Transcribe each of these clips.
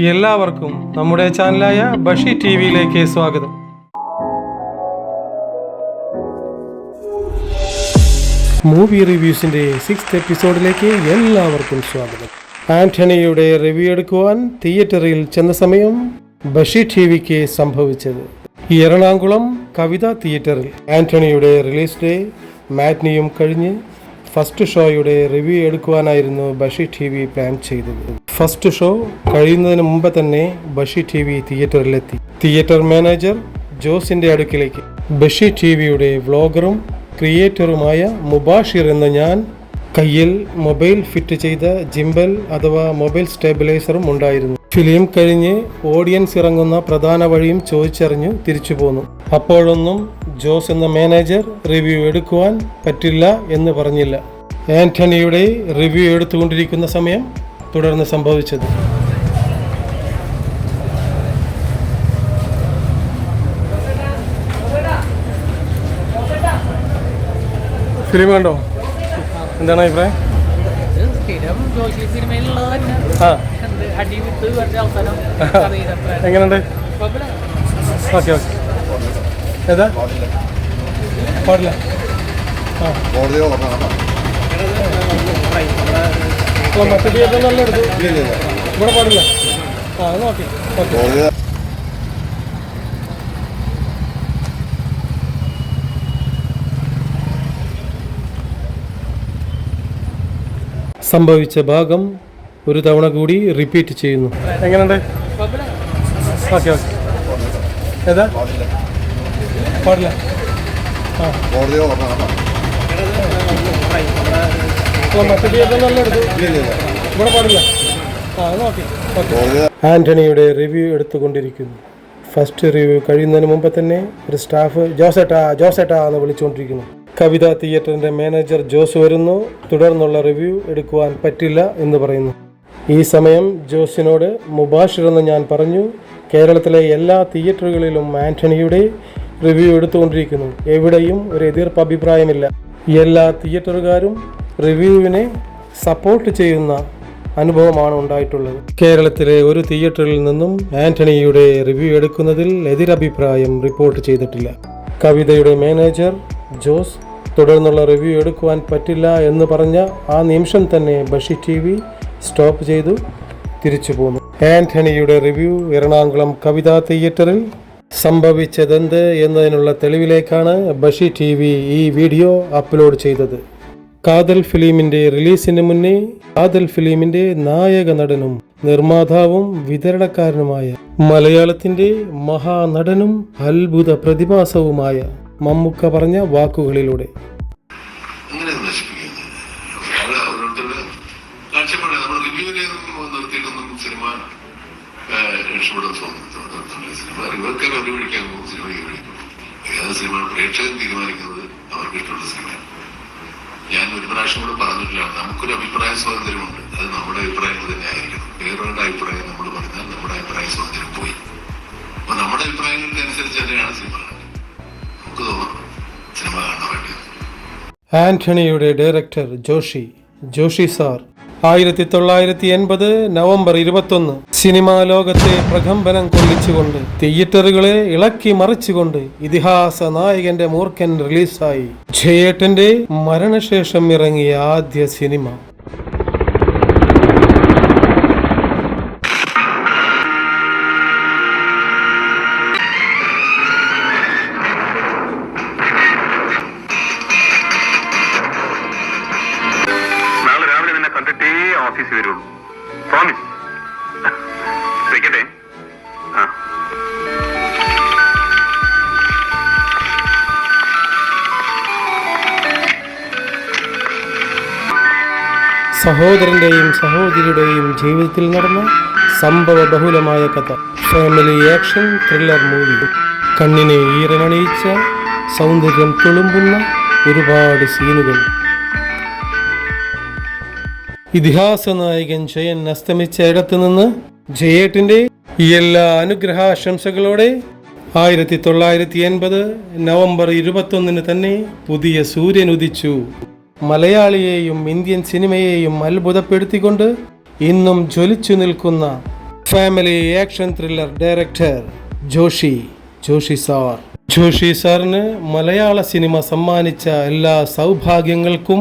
എല്ലാവർക്കും നമ്മുടെ ചാനലായ ബഷി ടി വിയിലേക്ക് സ്വാഗതം. മൂവി റിവ്യൂസിൻ്റെ 6th എപ്പിസോഡിലേക്ക് എല്ലാവർക്കും സ്വാഗതം. ആന്റണിയുടെ റിവ്യൂ എടുക്കുവാൻ തിയേറ്ററിൽ ചെന്ന സമയം ബഷി ടി വിക്ക് സംഭവിച്ചത്. എറണാകുളം കവിത തിയേറ്ററിൽ ആന്റണിയുടെ റിലീസ് ഡേ മാറ്റ്നിയും കഴിഞ്ഞ് ഫസ്റ്റ് ഷോയുടെ review എടുക്കുവാനായിരുന്നു Bashi T V plan ചെയ്തത്. ഫസ്റ്റ് ഷോ കഴിയുന്നതിന് മുമ്പ് തന്നെ Bashi T V തിയേറ്ററിലെത്തി. Theatre manager ജോസിന്റെ അടുക്കിലേക്ക് ബഷി ടി വിയുടെ വ്ളോഗറും ക്രിയേറ്ററുമായ മുബാഷിർ എന്ന ഞാൻ കയ്യിൽ മൊബൈൽ ഫിറ്റ് ചെയ്ത ജിംബൽ അഥവാ മൊബൈൽ സ്റ്റെബിലൈസറും ഉണ്ടായിരുന്നു. ഫിലിം കഴിഞ്ഞ് ഓഡിയൻസ് ഇറങ്ങുന്ന പ്രധാന വഴിയും ചോദിച്ചറിഞ്ഞു തിരിച്ചു പോന്നു. അപ്പോഴൊന്നും ജോസ് എന്ന മാനേജർ റിവ്യൂ എടുക്കുവാൻ പറ്റില്ല എന്ന് പറഞ്ഞില്ല. ആന്റണിയുടെ റിവ്യൂ എടുത്തുകൊണ്ടിരിക്കുന്ന സമയം തുടർന്ന് സംഭവിച്ചത്. ഫിലിം കണ്ടോ? എന്താണ് അഭിപ്രായം? എങ്ങനെയുണ്ട്? Okay okay. ഏതാ പാടില്ല? മറ്റേ തിയേറ്റർ നല്ല എടുത്തു, ഇവിടെ പാടില്ല. Okay okay. സംഭവിച്ച ഭാഗം ഒരു തവണ കൂടി റിപ്പീറ്റ് ചെയ്യുന്നു. എങ്ങനെയുണ്ട്? Okay okay. ഏതാ പാടില്ല? മറ്റേ തിയേറ്റർ നല്ല എടുത്തു, ഇവിടെ പാടില്ല. Okay okay. ആന്റണിയുടെ റിവ്യൂ എടുത്തുകൊണ്ടിരിക്കുന്നു. ഫസ്റ്റ് റിവ്യൂ കഴിയുന്നതിന് മുമ്പ് തന്നെ ഒരു സ്റ്റാഫ് ജോസേട്ടാ എന്ന് വിളിച്ചുകൊണ്ടിരിക്കുന്നു. കവിത തിയേറ്ററിൻ്റെ മാനേജർ ജോസ് വരുന്നു. തുടർന്നുള്ള റിവ്യൂ എടുക്കുവാൻ പറ്റില്ല എന്ന് പറയുന്നു. ഈ സമയം ജോസിനോട് മുബാഷിർ എന്ന് ഞാൻ പറഞ്ഞു. കേരളത്തിലെ എല്ലാ തിയേറ്ററുകളിലും ആന്റണിയുടെ റിവ്യൂ എടുത്തുകൊണ്ടിരിക്കുന്നു. എവിടെയും ഒരു എതിർപ്പ് അഭിപ്രായമില്ല. എല്ലാ തിയേറ്ററുകാരും റിവ്യൂവിനെ സപ്പോർട്ട് ചെയ്യുന്ന അനുഭവമാണ് ഉണ്ടായിട്ടുള്ളത്. കേരളത്തിലെ ഒരു തിയേറ്ററിൽ നിന്നും ആന്റണിയുടെ റിവ്യൂ എടുക്കുന്നതിൽ എതിരഭിപ്രായം റിപ്പോർട്ട് ചെയ്തിട്ടില്ല. കവിതയുടെ മാനേജർ ജോസ് തുടർന്നുള്ള റിവ്യൂ എടുക്കുവാൻ പറ്റില്ല എന്ന് പറഞ്ഞ ആ നിമിഷം തന്നെ ബഷി ടി വി സ്റ്റോപ്പ് ചെയ്തു തിരിച്ചു പോന്നു. ആന്റണിയുടെ റിവ്യൂ എറണാകുളം കവിത തിയേറ്ററിൽ സംഭവിച്ചതെന്ത് എന്നതിനുള്ള തെളിവിലേക്കാണ് ബഷി ടി വി ഈ വീഡിയോ അപ്ലോഡ് ചെയ്തത്. കാതൽ ഫിലിമിന്റെ റിലീസിന് മുന്നേ കാതൽ ഫിലിമിന്റെ നായക നടനും നിർമ്മാതാവും വിതരണക്കാരനുമായ മലയാളത്തിന്റെ മഹാനടനും അത്ഭുത പ്രതിഭാസവുമായ മമ്മൂക്ക പറഞ്ഞ വാക്കുകളിലൂടെ പ്രേക്ഷകൻ തീരുമാനിക്കുന്നത് അവർക്ക് ഇഷ്ടമുള്ള സിനിമയാണ്. ഞാൻ ഒരു പ്രാവശ്യം കൂടെ പറഞ്ഞിട്ടില്ല, നമുക്കൊരു അഭിപ്രായ സ്വാതന്ത്ര്യമുണ്ട്. അത് നമ്മുടെ അഭിപ്രായങ്ങൾ തന്നെ ആയിരിക്കണം. വേറൊരു അഭിപ്രായം നമ്മൾ പറഞ്ഞാൽ നമ്മുടെ അഭിപ്രായ സ്വാതന്ത്ര്യം പോയി. അപ്പൊ നമ്മുടെ അഭിപ്രായങ്ങൾക്ക് അനുസരിച്ച് തന്നെയാണ് സിനിമ നമുക്ക് തോന്നുന്നത് സിനിമ കാണാൻ വേണ്ടത്. ആന്റണിയുടെ director Joshi sir 1980 November 21 cinema ലോകത്തെ പ്രകമ്പനം കൊള്ളിച്ചുകൊണ്ട് തിയേറ്ററുകളെ ഇളക്കി മറിച്ചുകൊണ്ട് ഇതിഹാസ നായകന്റെ മൂർഖൻ റിലീസായി. ജയേട്ടന്റെ മരണശേഷം ഇറങ്ങിയ ആദ്യ സിനിമ. സഹോദരന്റെയും സഹോദരിയുടെയും ജീവിതത്തിൽ നടന്ന സംഭവ ബഹുലമായ കഥ. Family action thriller movie. കണ്ണിനെ ഈറനണിയിച്ച സൗന്ദര്യം തുളുമ്പുന്ന ഒരുപാട് സീനുകൾ. ഇതിഹാസ നായകൻ ജയൻ അസ്തമിച്ച ഇടത്തു നിന്ന് ജയേട്ടിന്റെ എല്ലാ അനുഗ്രഹാശംസകളോടെ 1980 നവംബർ 21 തന്നെ പുതിയ സൂര്യൻ ഉദിച്ചു. മലയാളിയെയും ഇന്ത്യൻ സിനിമയെയും അത്ഭുതപ്പെടുത്തിക്കൊണ്ട് ഇന്നും ജ്വലിച്ചു നിൽക്കുന്ന family action thriller director Joshi sir. Joshi സാറിന് മലയാള സിനിമ സമ്മാനിച്ച എല്ലാ സൗഭാഗ്യങ്ങൾക്കും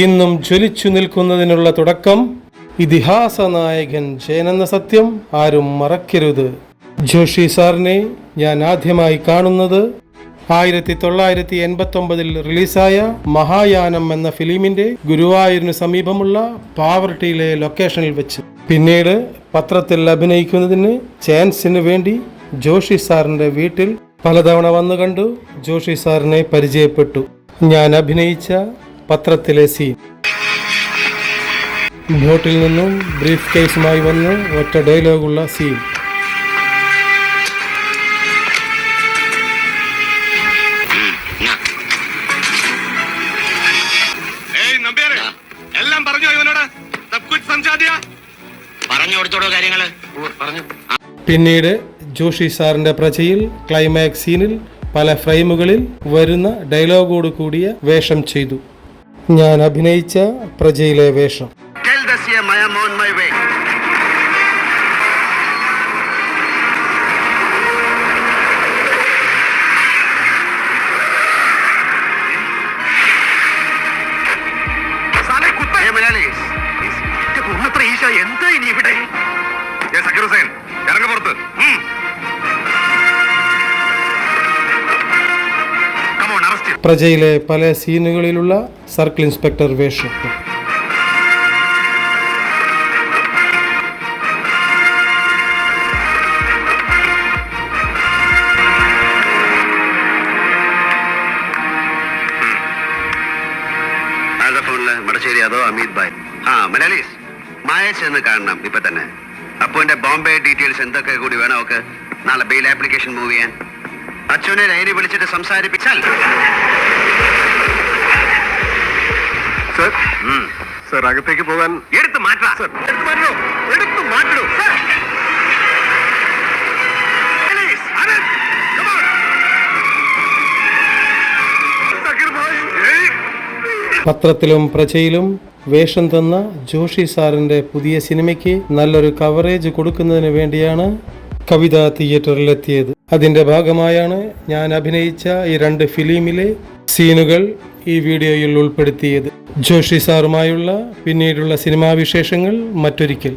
ഇന്നും ജ്വലിച്ചു നിൽക്കുന്നതിനുള്ള തുടക്കം ഇതിഹാസ നായകൻ ജയനെന്ന സത്യം ആരും മറക്കരുത്. ജോഷി സാറിനെ ഞാൻ ആദ്യമായി കാണുന്നത് 1989 റിലീസായ മഹായാനം എന്ന ഫിലിമിന്റെ ഗുരുവായൂരിന് സമീപമുള്ള പാവർട്ടിയിലെ ലൊക്കേഷനിൽ വെച്ച്. പിന്നീട് പത്രത്തിൽ അഭിനയിക്കുന്നതിന് ചാൻസിന് വേണ്ടി ജോഷി സാറിന്റെ വീട്ടിൽ പലതവണ വന്നു കണ്ടു ജോഷി സാറിനെ പരിചയപ്പെട്ടു. ഞാൻ അഭിനയിച്ച പത്രത്തിലെ സീൻ. ബോട്ടിൽ നിന്നും ബ്രീഫ് കേസുമായി വന്ന് ഒറ്റ ഡയലോഗുള്ള സീൻ. എല്ലാം പറഞ്ഞോ ഇവനോട്? പറഞ്ഞു കൊടുത്തോടോ കാര്യങ്ങള്. പിന്നീട് ജോഷി സാറിന്റെ പ്രജയിൽ ക്ലൈമാക്സ് സീനിൽ പല ഫ്രെയിമുകളിൽ വരുന്ന ഡയലോഗോട് കൂടിയ വേഷം ചെയ്തു. ഞാൻ അഭിനയിച്ച പ്രജയിലെ വേഷം. എന്താ ഇനി ഇവിടെ? ഇറങ്ങപ്പുറത്ത്. പ്രജയിലെ പല സീനുകളിലുള്ള സർക്കിൾ ഇൻസ്പെക്ടർ വേഷം. മടശ്ശേരി അതോ അമീത് ഭായ്? മലയാളീസ് മായേഷ് എന്ന് കാണണം ഇപ്പൊ തന്നെ. അപ്പൊ എന്റെ ബോംബെ ഡീറ്റെയിൽസ് എന്തൊക്കെ കൂടി വേണം ഒക്കെ നാളെ ബെയിൽ ആപ്ലിക്കേഷൻ മൂവ് ചെയ്യാൻ. അച്ഛനെ ഡയറി വിളിച്ചിട്ട് സംസാരിപ്പിച്ചാൽ സർ അകത്തേക്ക് പോകാൻ എടുത്തു മാറ്റാ. എടുത്തു മാറ്റൂ. പത്രത്തിലും പ്രജയിലും വേഷം തന്ന ജോഷി സാറിന്റെ പുതിയ സിനിമയ്ക്ക് നല്ലൊരു കവറേജ് കൊടുക്കുന്നതിന് വേണ്ടിയാണ് കവിത തിയേറ്ററിലെത്തിയത്. അതിന്റെ ഭാഗമായാണ് ഞാൻ അഭിനയിച്ച ഈ 2 ഫിലിമിലെ സീനുകൾ ഈ വീഡിയോയിൽ ഉൾപ്പെടുത്തിയത്. ജോഷി സാറുമായുള്ള പിന്നീടുള്ള സിനിമാ വിശേഷങ്ങൾ മറ്റൊരിക്കൽ.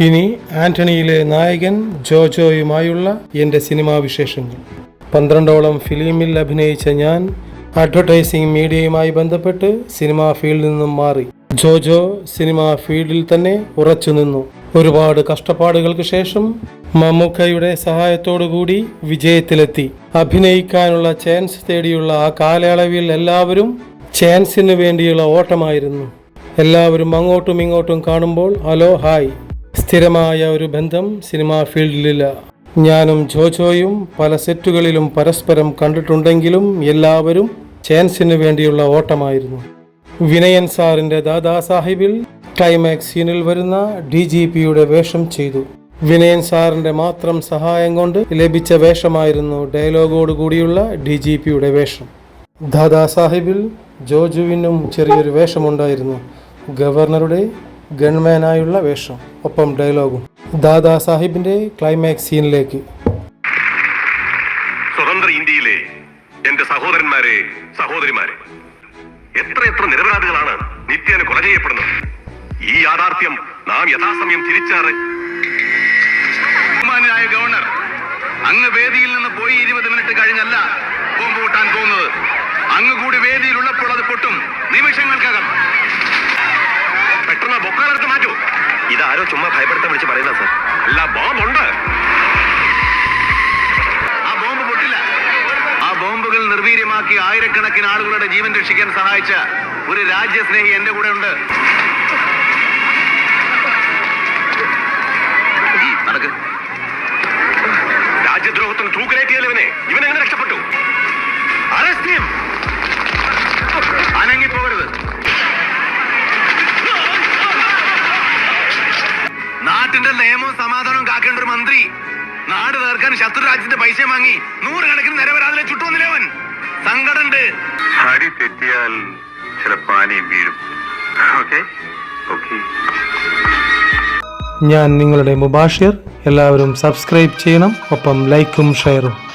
ഇനി ആന്റണിയിലെ നായകൻ ജോജോയുമായുള്ള എൻ്റെ സിനിമാ വിശേഷങ്ങൾ. 12ഓളം ഫിലിമിൽ അഭിനയിച്ച ഞാൻ അഡ്വർടൈസിംഗ് മീഡിയയുമായി ബന്ധപ്പെട്ട് സിനിമാ ഫീൽഡിൽ നിന്നും മാറി ജോജോ സിനിമാ ഫീൽഡിൽ തന്നെ ഉറച്ചു നിന്നു. ഒരുപാട് കഷ്ടപ്പാടുകൾക്ക് ശേഷം മമ്മൂക്കയുടെ സഹായത്തോടുകൂടി വിജയത്തിലെത്തി. അഭിനയിക്കാനുള്ള ചാൻസ് തേടിയുള്ള ആ കാലയളവിൽ എല്ലാവരും ചാൻസിന് വേണ്ടിയുള്ള ഓട്ടമായിരുന്നു. എല്ലാവരും അങ്ങോട്ടും ഇങ്ങോട്ടും കാണുമ്പോൾ ഹലോ ഹായ്. സ്ഥിരമായ ഒരു ബന്ധം സിനിമാ ഫീൽഡിലില്ല. ഞാനും ജോജോയും പല സെറ്റുകളിലും പരസ്പരം കണ്ടിട്ടുണ്ടെങ്കിലും എല്ലാവരും ചാൻസിന് വേണ്ടിയുള്ള ഓട്ടമായിരുന്നു. വിനയൻ സാറിന്റെ ദാദാ സാഹിബിൽ ക്ലൈമാക്സ് സീനിൽ വരുന്ന DGPയുടെ വേഷം ചെയ്തു. വിനയൻ സാറിന്റെ മാത്രം സഹായം കൊണ്ട് ലഭിച്ച വേഷമായിരുന്നു ഡയലോഗോട് കൂടിയുള്ള DGPയുടെ വേഷം. ദാദാ സാഹിബിൽ ജോജുവിനും ചെറിയൊരു വേഷമുണ്ടായിരുന്നു, ഗവർണറുടെ ഗൺമാനായുള്ള വേഷം, ഒപ്പം ഡയലോഗും. ദാദാ സാഹിബിന്റെ ക്ലൈമാക്സ് സീനിലേക്ക്. സ്വതന്ത്ര ഇന്ത്യയിലെ എന്റെ സഹോദരന്മാരെ, സഹോദരിമാരെ, എത്ര നിരപരാധികളാണ് നിത്യേന കൊല ചെയ്യപ്പെടുന്നത്. ഈ യാഥാർത്ഥ്യം നാം യഥാസമയം ബഹുമാന്യനായ ഗവർണർ, അങ്ങ് വേദിയിൽ നിന്ന് പോയി 20 മിനിറ്റ് കഴിഞ്ഞല്ല ബോംബ് പൊട്ടാൻ പോകുന്നത്. അങ്ങ് കൂടി വേദിയിലുള്ളപ്പോൾ അത് പൊട്ടും നിമിഷങ്ങൾക്കകം. പെട്ടെന്ന് ബൊക്കാലെടുത്ത് മാറ്റൂ. ഇതാരോ ചുമ്മാ ഭയപ്പെടുത്താൻ വിളിച്ച് പറയുന്ന സർ. അല്ല, ബോംബുണ്ട്. ആ ബോംബ് പൊട്ടില്ല. ആ ബോംബുകൾ നിർവീര്യമാക്കി ആയിരക്കണക്കിന് ആളുകളുടെ ജീവൻ രക്ഷിക്കാൻ സഹായിച്ച ഒരു രാജ്യസ്നേഹി എന്റെ കൂടെ ഉണ്ട്. നടക്ക്. രാജ്യദ്രോഹത്തിന് തൂക്കിലേറ്റിയാൽ ഇവനെങ്ങനെ രക്ഷപ്പെട്ടു? അനങ്ങിപ്പോകരുത്. നാട്ടിന്റെ നിയമവും സമാധാനവും കാക്കേണ്ട ഒരു മന്ത്രി നാട് തീർക്കാൻ ശത്രു രാജ്യത്തിന്റെ പൈസ വാങ്ങി 100 കണക്കിന് നിരപരാധികളെ ചുട്ടുവന്നില്ലവൻ. സങ്കടമുണ്ട്. ഹരി തെറ്റിയാൽ ചിലപ്പോ ആനയും വീഴും. ഓക്കെ. ഞാൻ നിങ്ങളുടെ മുബാഷിർ. എല്ലാവരും സബ്സ്ക്രൈബ് ചെയ്യണം, ഒപ്പം ലൈക്കും ഷെയറും.